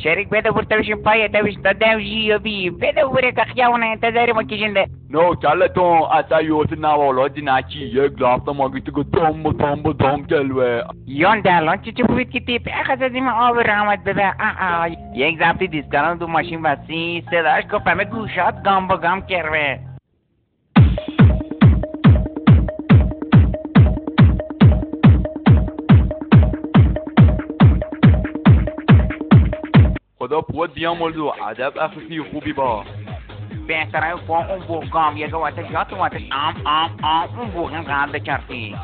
شريك بده برتبش باي تبش تداوجي بي بده بريك خياونه تداري ما كيجنده نو كالتون اتا يوت ناولودي ناچي یک لافتا ماگیت گو توم کلوه یون دالان چی بوید که تیپ اخذ از این آب رحمت بده یک زبطی دیسکانم دو ماشین وسی صداش که فهمه گوشات گام با گام کرده خدا پود بیامولدو ادب اخلاقی خوبی با بهتره با اون بوگام یه واتش یا تو واتش اون بوگم قرد کردی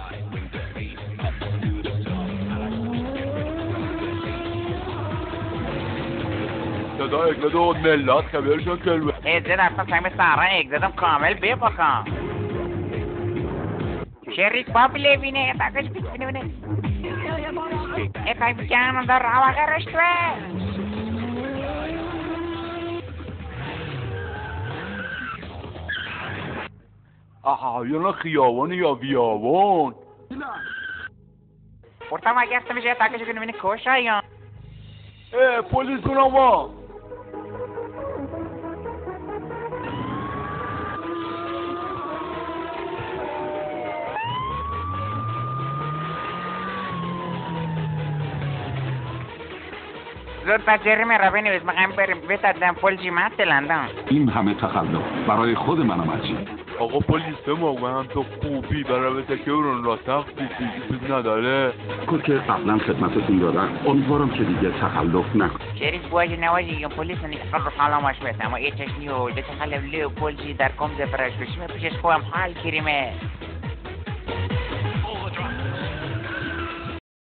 صدا اگزدو ملت خبرشون کلوه ازد اصلا سعیم سارا اگزدم کامل بپاکم شریک بابی لبینه تاکش بینه اکای بگم در رواقه رشتوه احایان خیابان یا بیابان پورتا مگه میشه تاکش بینه کشا یا پلیس کنم با زود پجریم را بنویس مقام بریم بتدم پلجی مطلندم این همه تخلف برای خود منم عجیب آقا پلیس ما هم تو خوبی برای تکیورون را تخصیصی چیز نداره کل که قبلا خدمتتون دادن امیدوارم که دیگه تخلف نکن شریک بواجه نواجه یه پلیس نکفر رو حالامش بسته اما ایچش نیو ده تخلف لیو پلجی در کم زفرش بشیم پیشش خوام حال کریمه